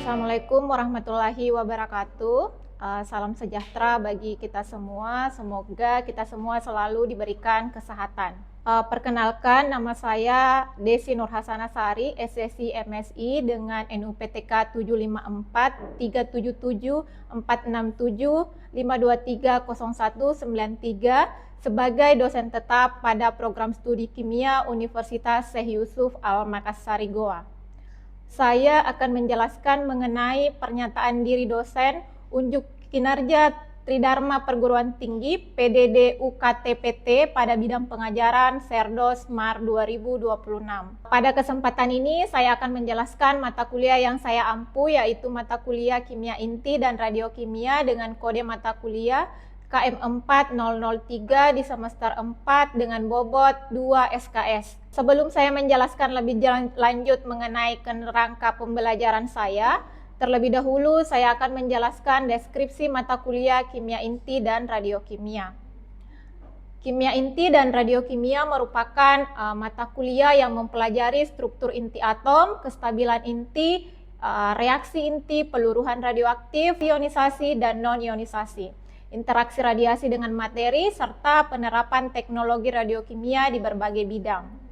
Assalamualaikum warahmatullahi wabarakatuh. Salam sejahtera bagi kita semua. Semoga kita semua selalu diberikan kesehatan. Perkenalkan, nama saya Desi Nurhasanasari, SSI MSI dengan NUPTK 754 377 467 523 0193 sebagai dosen tetap pada program studi kimia Universitas Syekh Yusuf Al-Makassari Goa. Saya akan menjelaskan mengenai pernyataan diri dosen unjuk kinerja Tridharma Perguruan Tinggi PDD UKT-PT pada bidang pengajaran Serdos Mar 2026. Pada kesempatan ini saya akan menjelaskan mata kuliah yang saya ampu, yaitu mata kuliah Kimia Inti dan Radiokimia dengan kode mata kuliah KM4003 di semester 4 dengan bobot 2 SKS. Sebelum saya menjelaskan lebih lanjut mengenai kerangka pembelajaran saya, terlebih dahulu saya akan menjelaskan deskripsi mata kuliah Kimia Inti dan Radiokimia. Kimia Inti dan Radiokimia merupakan mata kuliah yang mempelajari struktur inti atom, kestabilan inti, reaksi inti, peluruhan radioaktif, ionisasi dan non-ionisasi, interaksi radiasi dengan materi, serta penerapan teknologi radiokimia di berbagai bidang.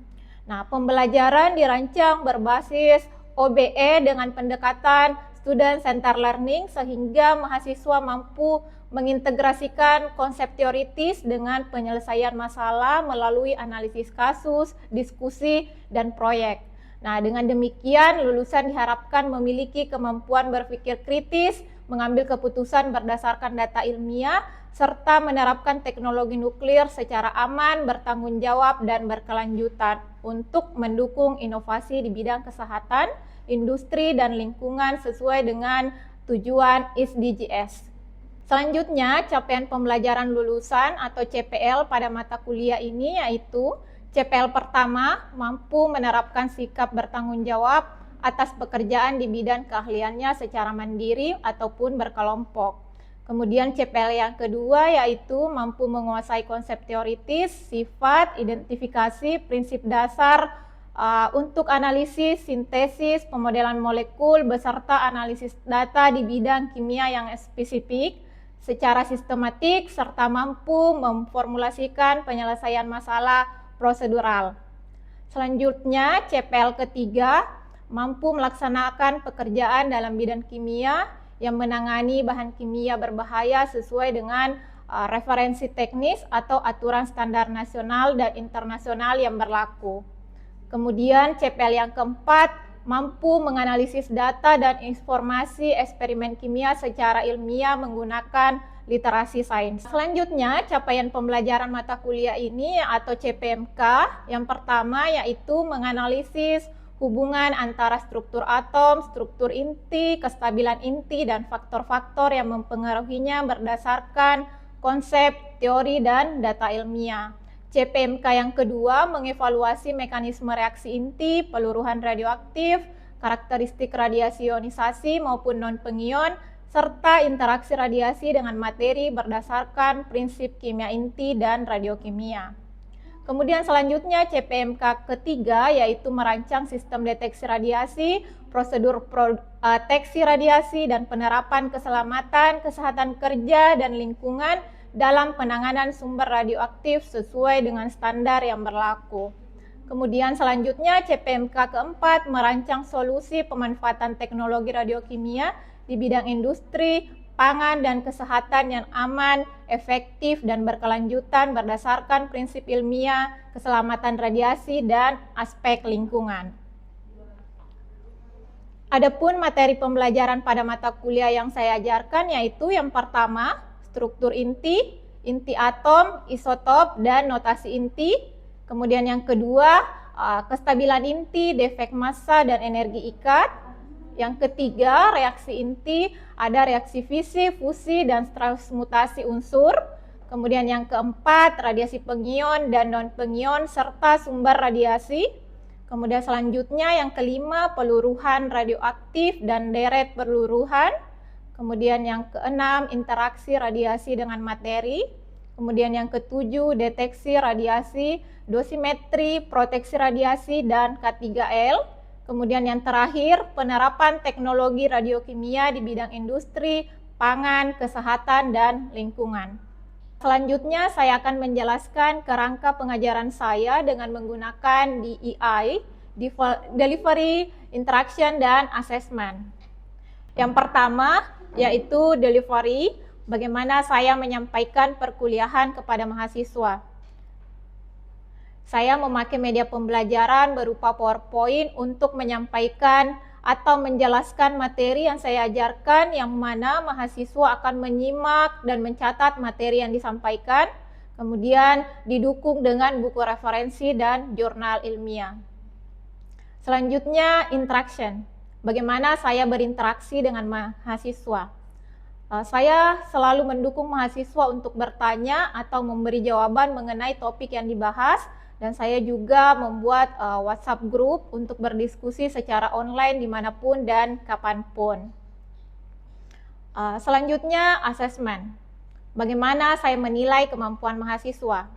Nah, pembelajaran dirancang berbasis OBE dengan pendekatan Student Center Learning sehingga mahasiswa mampu mengintegrasikan konsep teoritis dengan penyelesaian masalah melalui analisis kasus, diskusi, dan proyek. Nah, dengan demikian lulusan diharapkan memiliki kemampuan berpikir kritis, mengambil keputusan berdasarkan data ilmiah, serta menerapkan teknologi nuklir secara aman, bertanggung jawab, dan berkelanjutan untuk mendukung inovasi di bidang kesehatan, industri, dan lingkungan sesuai dengan tujuan SDGs. Selanjutnya, capaian pembelajaran lulusan atau CPL pada mata kuliah ini yaitu CPL pertama, mampu menerapkan sikap bertanggung jawab atas pekerjaan di bidang keahliannya secara mandiri ataupun berkelompok. Kemudian CPL yang kedua yaitu mampu menguasai konsep teoritis, sifat, identifikasi, prinsip dasar untuk analisis, sintesis, pemodelan molekul, beserta analisis data di bidang kimia yang spesifik secara sistematik, serta mampu memformulasikan penyelesaian masalah prosedural. Selanjutnya CPL ketiga, mampu melaksanakan pekerjaan dalam bidang kimia yang menangani bahan kimia berbahaya sesuai dengan referensi teknis atau aturan standar nasional dan internasional yang berlaku. Kemudian CPL yang keempat, mampu menganalisis data dan informasi eksperimen kimia secara ilmiah menggunakan literasi sains. Selanjutnya, capaian pembelajaran mata kuliah ini atau CPMK yang pertama yaitu menganalisis hubungan antara struktur atom, struktur inti, kestabilan inti, dan faktor-faktor yang mempengaruhinya berdasarkan konsep, teori, dan data ilmiah. CPMK yang kedua mengevaluasi mekanisme reaksi inti, peluruhan radioaktif, karakteristik radiasi ionisasi maupun non-pengion, serta interaksi radiasi dengan materi berdasarkan prinsip kimia inti dan radiokimia. Kemudian selanjutnya CPMK ketiga yaitu merancang sistem deteksi radiasi, prosedur proteksi radiasi, dan penerapan keselamatan, kesehatan kerja, dan lingkungan dalam penanganan sumber radioaktif sesuai dengan standar yang berlaku. Kemudian selanjutnya CPMK keempat merancang solusi pemanfaatan teknologi radiokimia di bidang industri, pangan, dan kesehatan yang aman, efektif, dan berkelanjutan berdasarkan prinsip ilmiah, keselamatan radiasi, dan aspek lingkungan. Adapun materi pembelajaran pada mata kuliah yang saya ajarkan yaitu yang pertama, struktur inti, inti atom, isotop, dan notasi inti. Kemudian yang kedua, kestabilan inti, defek massa, dan energi ikat. Yang ketiga, reaksi inti, ada reaksi fisi, fusi, dan transmutasi unsur. Kemudian yang keempat, radiasi pengion dan non-pengion, serta sumber radiasi. Kemudian selanjutnya yang kelima, peluruhan radioaktif dan deret peluruhan. Kemudian yang keenam, interaksi radiasi dengan materi. Kemudian yang ketujuh, deteksi radiasi, dosimetri, proteksi radiasi, dan K3L. Kemudian yang terakhir, penerapan teknologi radiokimia di bidang industri, pangan, kesehatan, dan lingkungan. Selanjutnya saya akan menjelaskan kerangka pengajaran saya dengan menggunakan DEI, Delivery, Interaction, dan Assessment. Yang pertama yaitu delivery, bagaimana saya menyampaikan perkuliahan kepada mahasiswa. Saya memakai media pembelajaran berupa PowerPoint untuk menyampaikan atau menjelaskan materi yang saya ajarkan, yang mana mahasiswa akan menyimak dan mencatat materi yang disampaikan, kemudian didukung dengan buku referensi dan jurnal ilmiah. Selanjutnya, interaction. Bagaimana saya berinteraksi dengan mahasiswa. Saya selalu mendukung mahasiswa untuk bertanya atau memberi jawaban mengenai topik yang dibahas, dan saya juga membuat WhatsApp group untuk berdiskusi secara online dimanapun dan kapanpun. Selanjutnya, assessment. Bagaimana saya menilai kemampuan mahasiswa?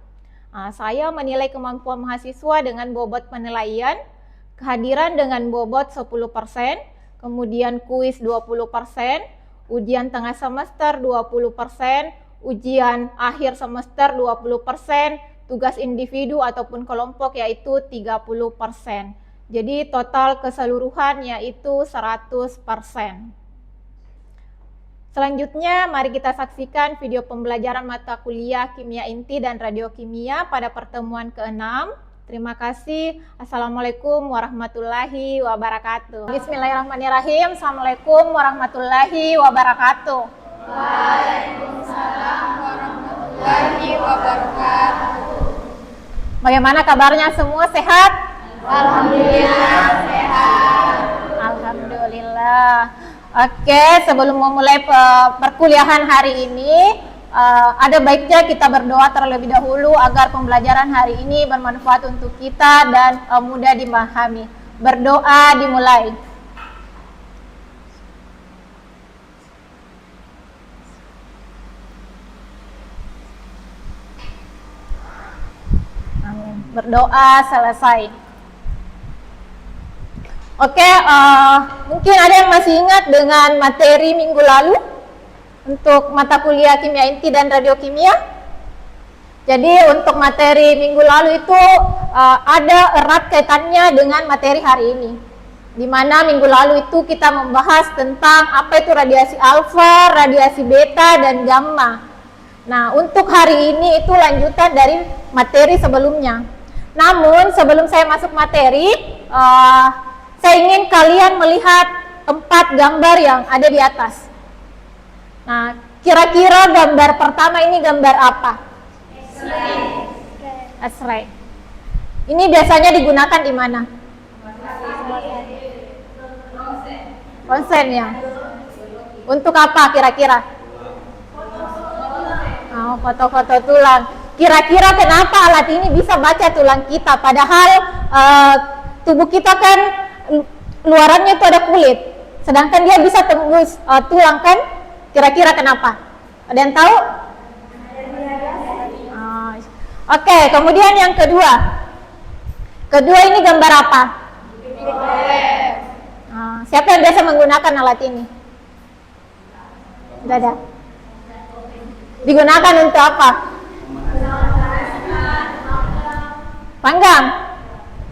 Saya menilai kemampuan mahasiswa dengan bobot penilaian, kehadiran dengan bobot 10%, kemudian kuis 20%, ujian tengah semester 20%, ujian akhir semester 20%, tugas individu ataupun kelompok yaitu 30%. Jadi total keseluruhan yaitu 100%. Selanjutnya mari kita saksikan video pembelajaran mata kuliah Kimia Inti dan Radiokimia pada pertemuan ke-6. Terima kasih. Assalamualaikum warahmatullahi wabarakatuh. Bismillahirrahmanirrahim. Assalamualaikum warahmatullahi wabarakatuh. Waalaikumsalam warahmatullahi wabarakatuh. Bagaimana kabarnya semua, sehat? Alhamdulillah sehat. Alhamdulillah. Oke, sebelum memulai perkuliahan hari ini, ada baiknya kita berdoa terlebih dahulu agar pembelajaran hari ini bermanfaat untuk kita dan mudah dipahami. Berdoa dimulai. Amin. Berdoa selesai. Oke, mungkin ada yang masih ingat dengan materi minggu lalu untuk mata kuliah Kimia Inti dan Radiokimia. Jadi untuk materi minggu lalu itu ada erat kaitannya dengan materi hari ini. Di mana minggu lalu itu kita membahas tentang apa itu radiasi alfa, radiasi beta, dan gamma. Nah, untuk hari ini itu lanjutan dari materi sebelumnya. Namun sebelum saya masuk materi, saya ingin kalian melihat 4 gambar yang ada di atas. Nah, kira-kira gambar pertama ini gambar apa? X-ray. Ini biasanya digunakan di mana? Ronsen ya. Untuk apa kira-kira? Oh, foto-foto tulang. Kira-kira kenapa alat ini bisa baca tulang kita? Padahal tubuh kita kan luarannya itu ada kulit, sedangkan dia bisa tembus tulang kan? Kira-kira kenapa? Ada yang tahu? Oke, kemudian yang kedua. Kedua ini gambar apa? Siapa yang biasa menggunakan alat ini? Tidak ada. Digunakan untuk apa? Panggang.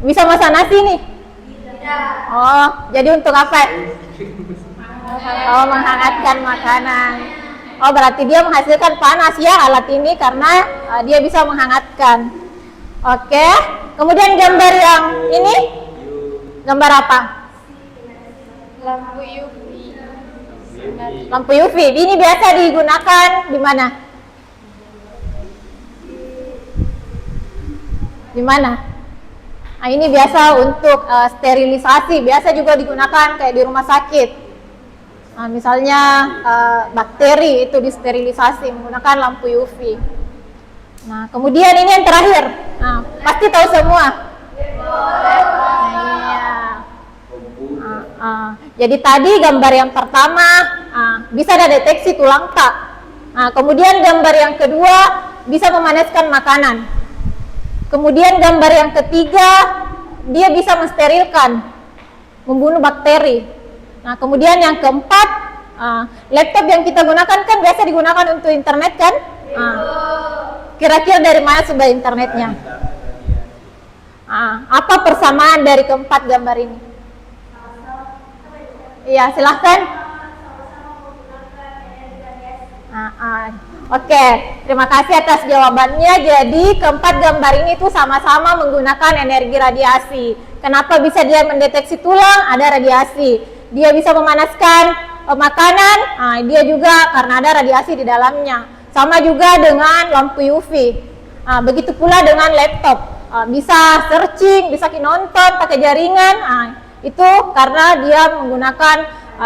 Bisa masak nasi nih? Oh, jadi untuk apa? Oh, menghangatkan makanan. Oh, berarti dia menghasilkan panas ya alat ini karena dia bisa menghangatkan. Oke. Kemudian gambar yang ini gambar apa? Lampu UV. Lampu UV. Ini biasa digunakan di mana? Di mana? Nah, ini biasa untuk sterilisasi. Biasa juga digunakan kayak di rumah sakit. Nah, misalnya bakteri itu disterilisasi menggunakan lampu UV. Nah, kemudian ini yang terakhir. Nah, pasti tahu semua. Jadi tadi gambar yang pertama bisa ada deteksi tulang tak. Nah, kemudian gambar yang kedua bisa memanaskan makanan. Kemudian gambar yang ketiga dia bisa mensterilkan. membunuh bakteri. Nah, kemudian yang keempat, laptop yang kita gunakan kan biasa digunakan untuk internet kan? Kira-kira dari mana sumber internetnya? Apa persamaan dari keempat gambar ini? Iya, silahkan. Oke, terima kasih atas jawabannya. Jadi keempat gambar ini tuh sama-sama menggunakan energi radiasi. Kenapa bisa dia mendeteksi tulang? Ada radiasi. Dia bisa memanaskan makanan, dia juga karena ada radiasi di dalamnya. Sama juga dengan lampu UV. Begitu pula dengan laptop. Bisa searching, bisa nonton pakai jaringan. Itu karena dia menggunakan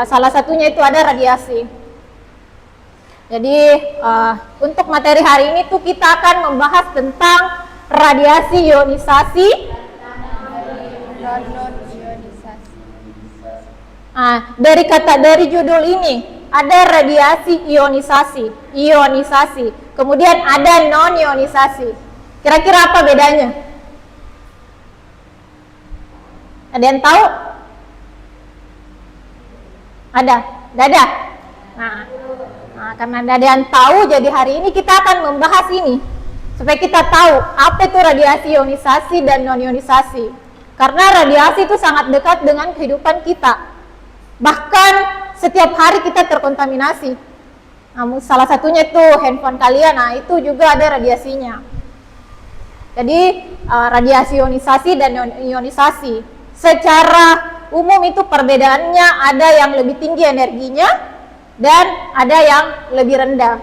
salah satunya itu ada radiasi. Jadi untuk materi hari ini tuh kita akan membahas tentang radiasi ionisasi. Dari judul ini ada radiasi ionisasi, kemudian ada non ionisasi. Kira-kira apa bedanya? Ada yang tahu? Ada? Dada? Karena ada yang tahu, jadi hari ini kita akan membahas ini supaya kita tahu apa itu radiasi ionisasi dan non ionisasi. Karena radiasi itu sangat dekat dengan kehidupan kita. Bahkan setiap hari kita terkontaminasi. Salah satunya itu handphone kalian, itu juga ada radiasinya. Jadi radiasi ionisasi dan non ionisasi. Secara umum itu perbedaannya ada yang lebih tinggi energinya dan ada yang lebih rendah.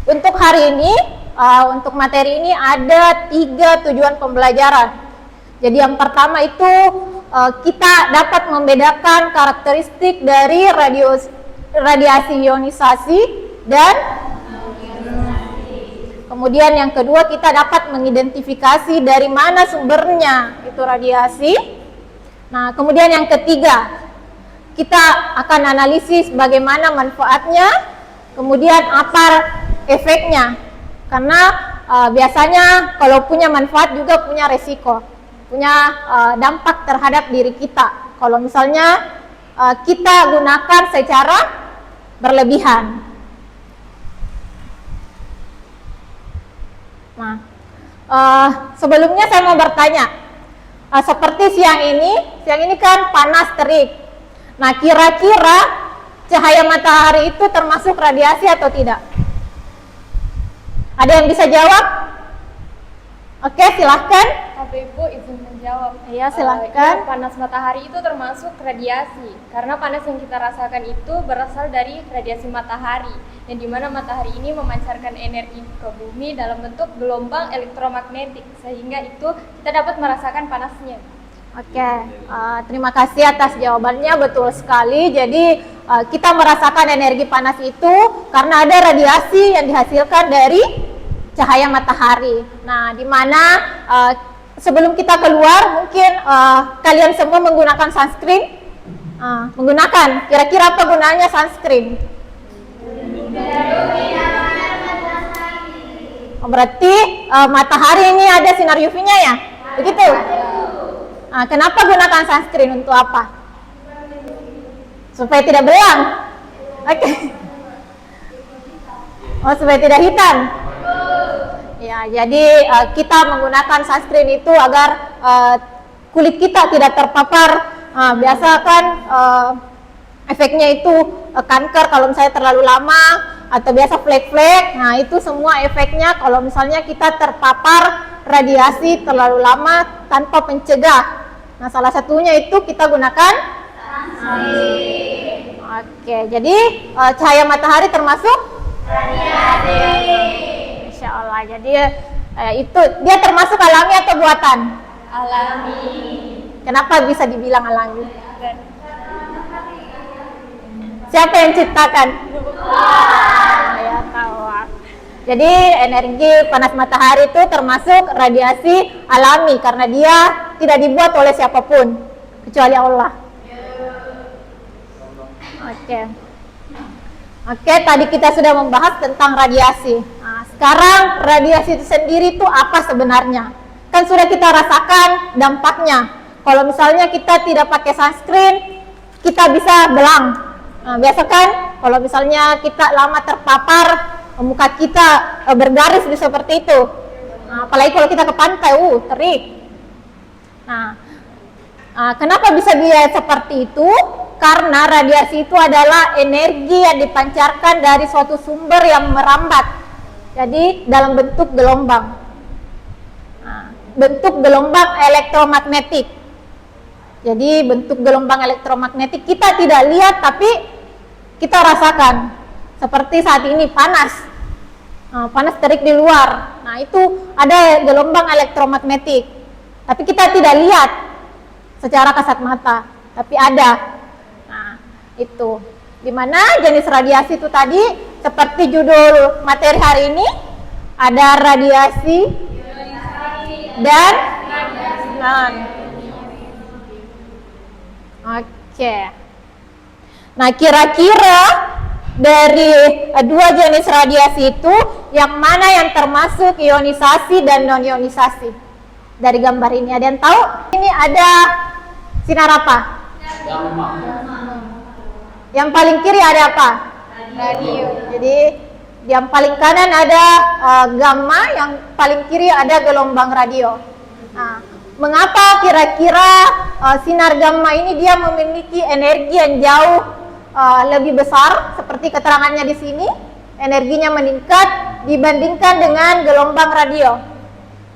Untuk hari ini, untuk materi ini ada 3 tujuan pembelajaran. Jadi yang pertama itu kita dapat membedakan karakteristik dari radiasi ionisasi dan kemudian yang kedua kita dapat mengidentifikasi dari mana sumbernya itu radiasi. Nah, kemudian yang ketiga kita akan analisis bagaimana manfaatnya, kemudian apa efeknya. Karena biasanya kalau punya manfaat juga punya resiko, punya dampak terhadap diri kita kalau misalnya kita gunakan secara berlebihan. Sebelumnya saya mau bertanya, seperti siang ini kan panas terik. Nah, kira-kira cahaya matahari itu termasuk radiasi atau tidak? Ada yang bisa jawab? Oke, silahkan. Bapak Ibu izin menjawab. Iya, silahkan. Panas matahari itu termasuk radiasi karena panas yang kita rasakan itu berasal dari radiasi matahari, yang dimana matahari ini memancarkan energi ke bumi dalam bentuk gelombang elektromagnetik, sehingga itu kita dapat merasakan panasnya. Oke, terima kasih atas jawabannya, betul sekali. Jadi kita merasakan energi panas itu karena ada radiasi yang dihasilkan dari cahaya matahari. Nah, di mana sebelum kita keluar mungkin kalian semua menggunakan sunscreen. Menggunakan. Kira-kira apa gunanya sunscreen? Berarti matahari ini ada sinar UV-nya ya? Begitu? Kenapa gunakan sunscreen? Untuk apa? Supaya tidak belang. Oke. Oh, supaya tidak hitam. Ya, jadi kita menggunakan sunscreen itu agar kulit kita tidak terpapar. Biasa kan efeknya itu kanker kalau misalnya terlalu lama, atau biasa flek-flek. Nah, itu semua efeknya kalau misalnya kita terpapar radiasi terlalu lama tanpa pencegah. Nah, salah satunya itu kita gunakan sunscreen. Oke, jadi cahaya matahari termasuk radiasi. Insya Allah. Jadi itu dia termasuk alami atau buatan? Alami. Kenapa bisa dibilang alami? Siapa yang ciptakan? Ya tahu. Jadi energi panas matahari itu termasuk radiasi alami karena dia tidak dibuat oleh siapapun kecuali Allah. Oke, tadi kita sudah membahas tentang radiasi. Nah, sekarang radiasi itu sendiri itu apa sebenarnya? Kan kan sudah kita rasakan dampaknya. Kalau misalnya kita tidak pakai sunscreen, kita bisa belang. Nah, biasa kan kalau misalnya kita lama terpapar, muka kita bergaris seperti itu. Nah, apalagi kalau kita ke pantai, terik. Nah, kenapa bisa dia seperti itu? Karena radiasi itu adalah energi yang dipancarkan dari suatu sumber yang merambat. Jadi dalam bentuk gelombang. Nah, bentuk gelombang elektromagnetik. Jadi bentuk gelombang elektromagnetik kita tidak lihat tapi kita rasakan. Seperti saat ini panas. Panas terik di luar. Nah, itu ada gelombang elektromagnetik. Tapi kita tidak lihat secara kasat mata, tapi ada. Nah, itu. Dimana jenis radiasi itu tadi, seperti judul materi hari ini, ada radiasi dan non. Oke. Nah, kira-kira dari dua jenis radiasi itu, yang mana yang termasuk ionisasi dan non-ionisasi? Dari gambar ini, ada yang tahu? Ini ada sinar apa? Gamma. Yang paling kiri ada apa? Radio. Jadi yang paling kanan ada gamma, yang paling kiri ada gelombang radio. Nah, mengapa kira-kira sinar gamma ini dia memiliki energi yang jauh lebih besar, seperti keterangannya di sini, energinya meningkat dibandingkan dengan gelombang radio?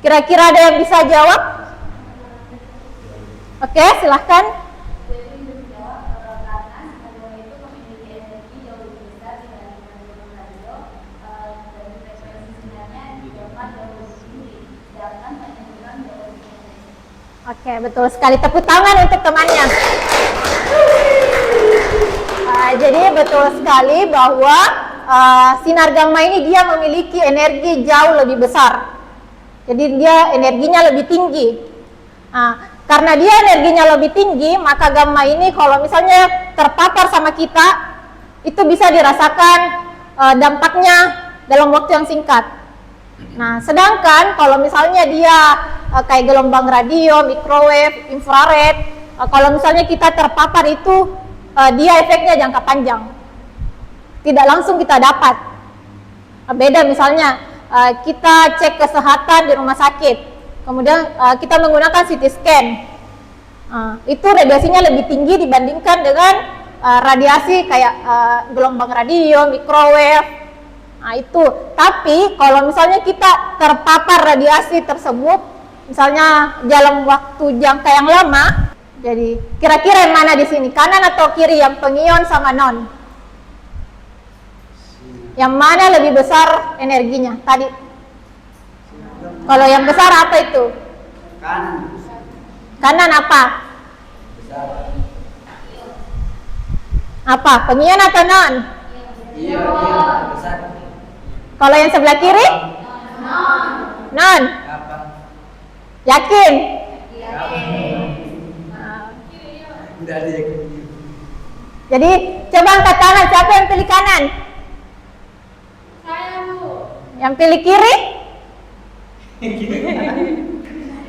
Kira-kira ada yang bisa jawab? Oke, silahkan. Oke, betul sekali. Tepuk tangan untuk temannya. Jadi betul sekali bahwa sinar gamma ini dia memiliki energi jauh lebih besar. Jadi dia energinya lebih tinggi. Karena dia energinya lebih tinggi, maka gamma ini kalau misalnya terpapar sama kita, itu bisa dirasakan dampaknya dalam waktu yang singkat. Nah, sedangkan kalau misalnya dia kayak gelombang radio, microwave, infrared, kalau misalnya kita terpapar itu, dia efeknya jangka panjang. Tidak langsung kita dapat. Beda misalnya, kita cek kesehatan di rumah sakit, kemudian kita menggunakan CT scan. Itu radiasinya lebih tinggi dibandingkan dengan radiasi kayak gelombang radio, microwave. Nah, itu. Tapi kalau misalnya kita terpapar radiasi tersebut, misalnya dalam waktu jangka yang lama, jadi kira-kira yang mana di sini, kanan atau kiri, yang pengion sama non? Yang mana lebih besar energinya tadi? Kalau yang besar apa itu? Kanan. Kanan apa? Besar. Apa? Pengion atau non? Iya, besar. Kalau yang sebelah kiri? Non. Apa? Yakin? Udah ada yang Jadi coba angkat tangan, siapa yang pilih kanan? Saya, Bu. Yang pilih kiri?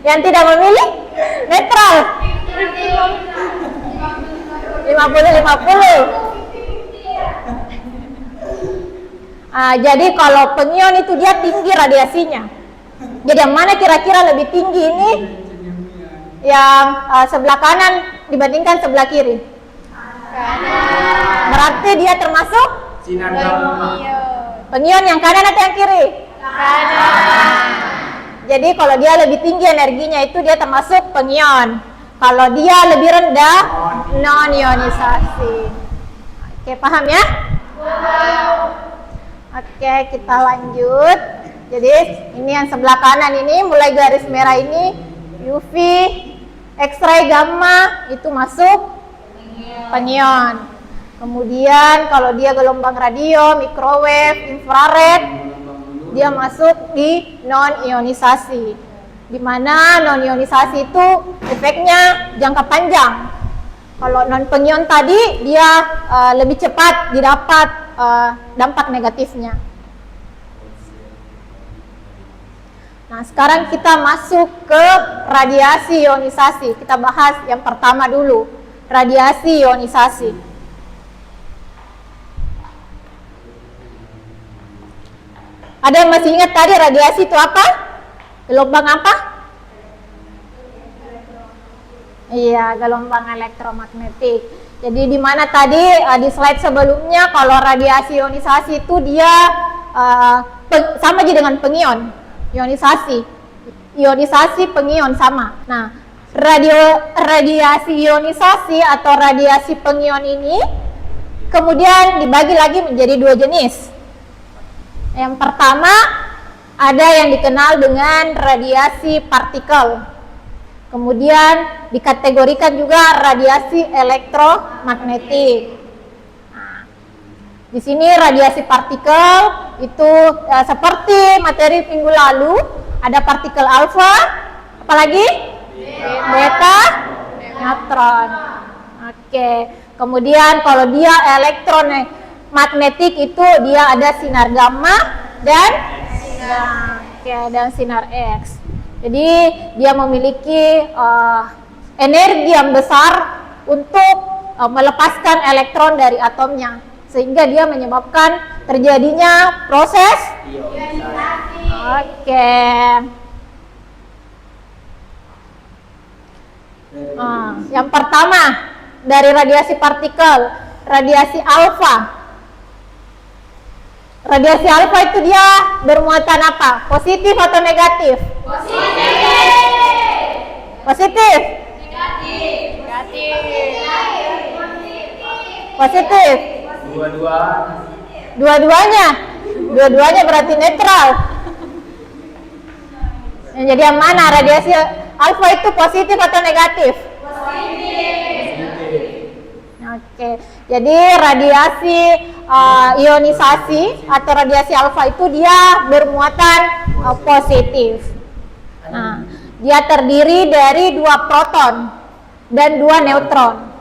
Yang tidak memilih? Netral. 50-50. Jadi kalau pengion itu dia tinggi radiasinya. Jadi yang mana kira-kira lebih tinggi ini? Yang sebelah kanan dibandingkan sebelah kiri. Kanan. Berarti dia termasuk sinar gamma. pengion yang kanan atau yang kiri? Kanan. Jadi kalau dia lebih tinggi energinya itu dia termasuk pengion. Kalau dia lebih rendah, non-ionisasi. Oke, paham ya? Oke, kita lanjut. Jadi ini yang sebelah kanan ini, mulai garis merah ini UV, X-ray, gamma, itu masuk pengion. Kemudian kalau dia gelombang radio, microwave, infrared, dia masuk di non-ionisasi. Di mana non-ionisasi itu efeknya jangka panjang. Kalau non-pengion tadi dia lebih cepat didapat dampak negatifnya. Nah, sekarang kita masuk ke radiasi ionisasi. Kita bahas yang pertama dulu, radiasi ionisasi. Ada yang masih ingat tadi radiasi itu apa? Gelombang apa? Iya, gelombang elektromagnetik. Jadi di mana tadi di slide sebelumnya kalau radiasi ionisasi itu dia sama aja dengan pengion. Ionisasi pengion sama. Nah, radiasi ionisasi atau radiasi pengion ini kemudian dibagi lagi menjadi dua jenis. Yang pertama ada yang dikenal dengan radiasi partikel. Kemudian dikategorikan juga radiasi elektromagnetik. Nah, di sini radiasi partikel itu seperti materi minggu lalu, ada partikel alfa, apalagi beta, neutron. Oke. Kemudian kalau dia elektromagnetik itu dia ada sinar gamma dan sinar X. Jadi dia memiliki energi yang besar untuk melepaskan elektron dari atomnya, sehingga dia menyebabkan terjadinya proses ionisasi. Oke. Yang pertama dari radiasi partikel, radiasi alfa. Radiasi alfa itu dia bermuatan apa? Positif atau negatif? Positif. Negatif. Positif. Dua-duanya berarti netral. Jadi yang mana radiasi alfa itu positif atau negatif? Oke, jadi radiasi ionisasi atau radiasi alfa itu dia bermuatan positif. Nah, dia terdiri dari 2 proton dan 2 neutron.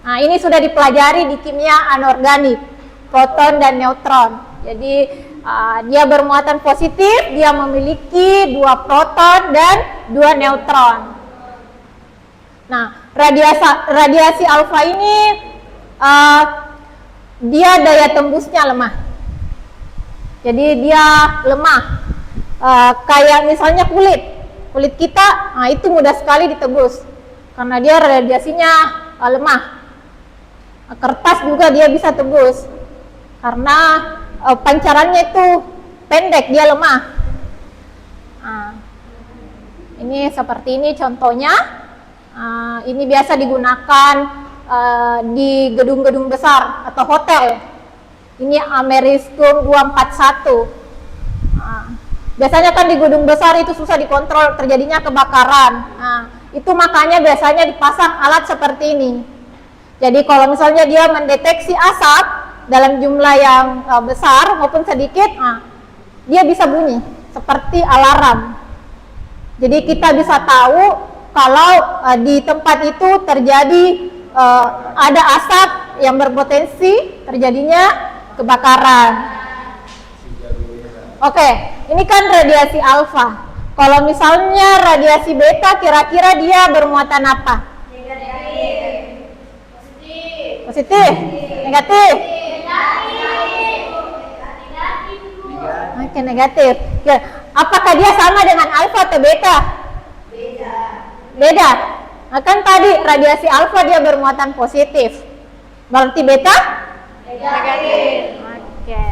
Nah, ini sudah dipelajari di kimia anorganik, proton dan neutron. Jadi dia bermuatan positif, dia memiliki 2 proton dan 2 neutron. Nah, radiasi alfa ini dia daya tembusnya lemah. Jadi dia lemah. Kayak misalnya kulit kita, nah itu mudah sekali ditebus karena dia radiasinya lemah. Kertas juga dia bisa tebus karena pancarannya itu pendek, dia lemah. Nah, ini seperti ini contohnya. Ini biasa digunakan di gedung-gedung besar atau hotel. Ini americium 241. Biasanya kan di gedung besar itu susah dikontrol, terjadinya kebakaran. Nah, itu makanya biasanya dipasang alat seperti ini. Jadi kalau misalnya dia mendeteksi asap dalam jumlah yang besar maupun sedikit, dia bisa bunyi seperti alarm. Jadi kita bisa tahu kalau di tempat itu terjadi ada asap yang berpotensi terjadinya kebakaran. Oke, ini kan radiasi alfa. Kalau misalnya radiasi beta, kira-kira dia bermuatan apa? Positif. Negatif. Oke, negatif. Ya, apakah dia sama dengan alfa atau beta? Beda. Nah, kan tadi radiasi alfa dia bermuatan positif. Berarti beta? Negatif. Oke.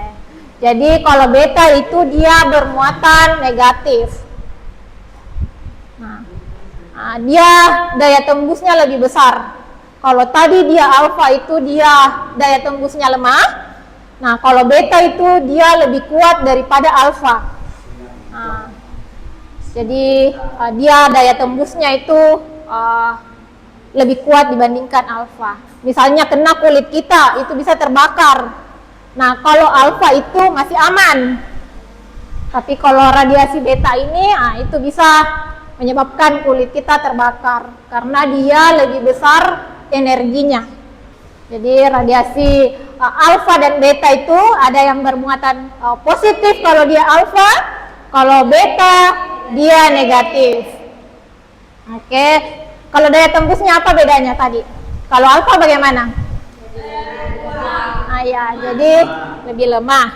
Jadi kalau beta itu dia bermuatan negatif. Nah, dia daya tembusnya lebih besar. Kalau tadi dia alfa itu dia daya tembusnya lemah. Nah, kalau beta itu dia lebih kuat daripada alfa. Nah, jadi dia daya tembusnya itu lebih kuat dibandingkan alfa. Misalnya kena kulit kita itu bisa terbakar. Nah, kalau alfa itu masih aman. Tapi kalau radiasi beta ini itu bisa menyebabkan kulit kita terbakar karena dia lebih besar energinya. Jadi radiasi alfa dan beta itu ada yang bermuatan positif kalau dia alfa, kalau beta dia negatif. Oke, kalau daya tembusnya apa bedanya tadi? Kalau alfa bagaimana? Ah ya, jadi lebih lemah.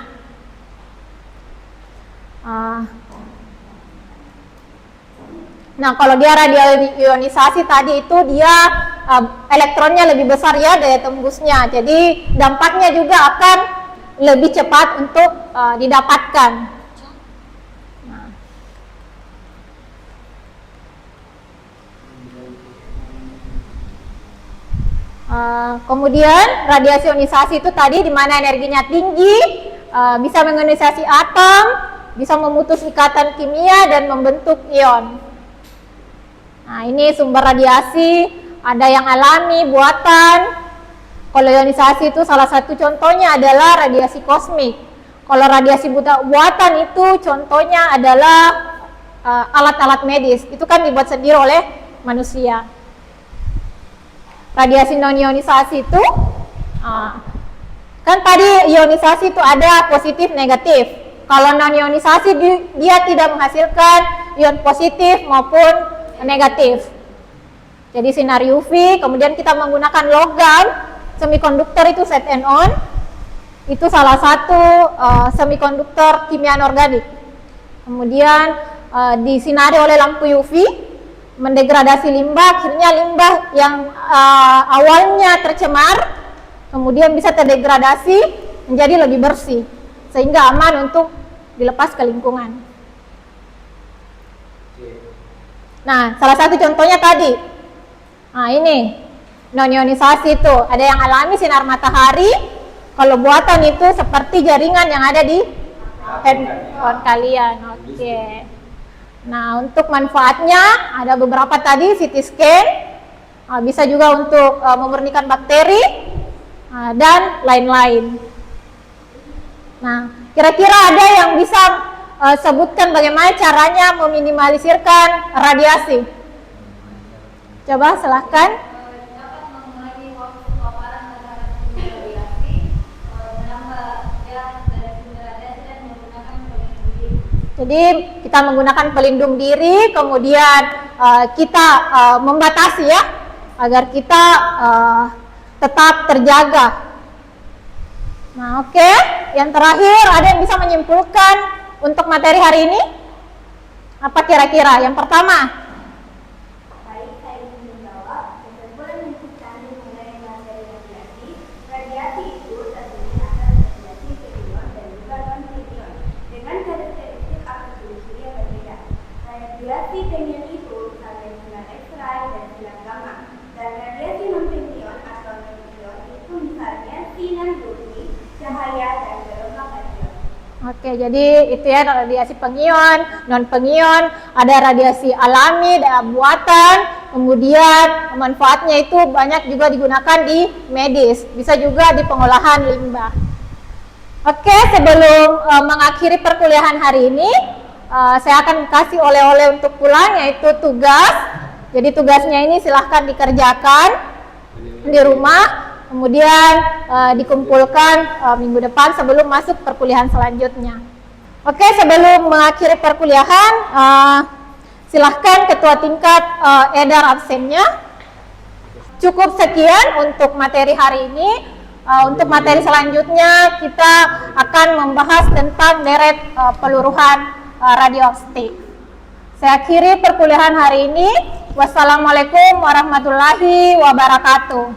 Nah, kalau dia radioionisasi tadi itu dia elektronnya lebih besar ya daya tembusnya. Jadi dampaknya juga akan lebih cepat untuk didapatkan. Kemudian radiasi ionisasi itu tadi di mana energinya tinggi, bisa mengonisasi atom, bisa memutus ikatan kimia dan membentuk ion. Nah, ini sumber radiasi, ada yang alami, buatan. Kalau ionisasi itu salah satu contohnya adalah radiasi kosmik. Kalau radiasi buatan itu contohnya adalah alat-alat medis. Itu kan dibuat sendiri oleh manusia. Radiasi non-ionisasi itu, kan tadi ionisasi itu ada positif, negatif. Kalau non-ionisasi dia tidak menghasilkan ion positif maupun negatif. Jadi sinar UV, kemudian kita menggunakan logam, semikonduktor itu ZNON, itu salah satu semikonduktor kimia anorganik. Kemudian disinari oleh lampu UV, mendegradasi limbah, akhirnya limbah yang awalnya tercemar, kemudian bisa terdegradasi menjadi lebih bersih, sehingga aman untuk dilepas ke lingkungan. Nah, salah satu contohnya tadi, nah ini non-ionisasi itu, ada yang alami sinar matahari, kalau buatan itu seperti jaringan yang ada di handphone kalian. Oke. Nah, untuk manfaatnya ada beberapa tadi, CT scan, bisa juga untuk memurnikan bakteri, dan lain-lain. Nah, kira-kira ada yang bisa sebutkan bagaimana caranya meminimalisirkan radiasi? Coba silahkan. Dapat mengurangi waktu paparan terhadap sumber radiasi, menambah jarak dari sumber radiasi dan menggunakan pelindung diri. Jadi kita menggunakan pelindung diri, kemudian kita membatasi ya, agar kita tetap terjaga. Nah, oke. Yang terakhir, ada yang bisa menyimpulkan untuk materi hari ini? Apa kira-kira? Yang pertama? Baik, saya ingin menjawab. Kesimpulan menunjukkan mengenai materi radiasi. Radiasi itu terdiri atas radiasi pion dan juga non-pion dengan karakteristik atau ciri-ciri yang berbeda. Radiasi pion itu misalnya sinar X-ray dan sinar gamma, dan radiasi non-pion atau non-pion itu misalnya sinar UV, cahaya dan gelombang radio. Oke, jadi itu ya radiasi pengion, non pengion, ada radiasi alami, ada buatan, kemudian manfaatnya itu banyak juga digunakan di medis, bisa juga di pengolahan limbah. Oke, sebelum mengakhiri perkuliahan hari ini, saya akan kasih oleh-oleh untuk pulang, yaitu tugas. Jadi tugasnya ini silahkan dikerjakan di rumah. Kemudian dikumpulkan minggu depan sebelum masuk perkuliahan selanjutnya. Oke, sebelum mengakhiri perkuliahan, silahkan ketua tingkat edar absennya. Cukup sekian untuk materi hari ini. Untuk materi selanjutnya kita akan membahas tentang deret peluruhan radioaktif. Saya akhiri perkuliahan hari ini. Wassalamualaikum warahmatullahi wabarakatuh.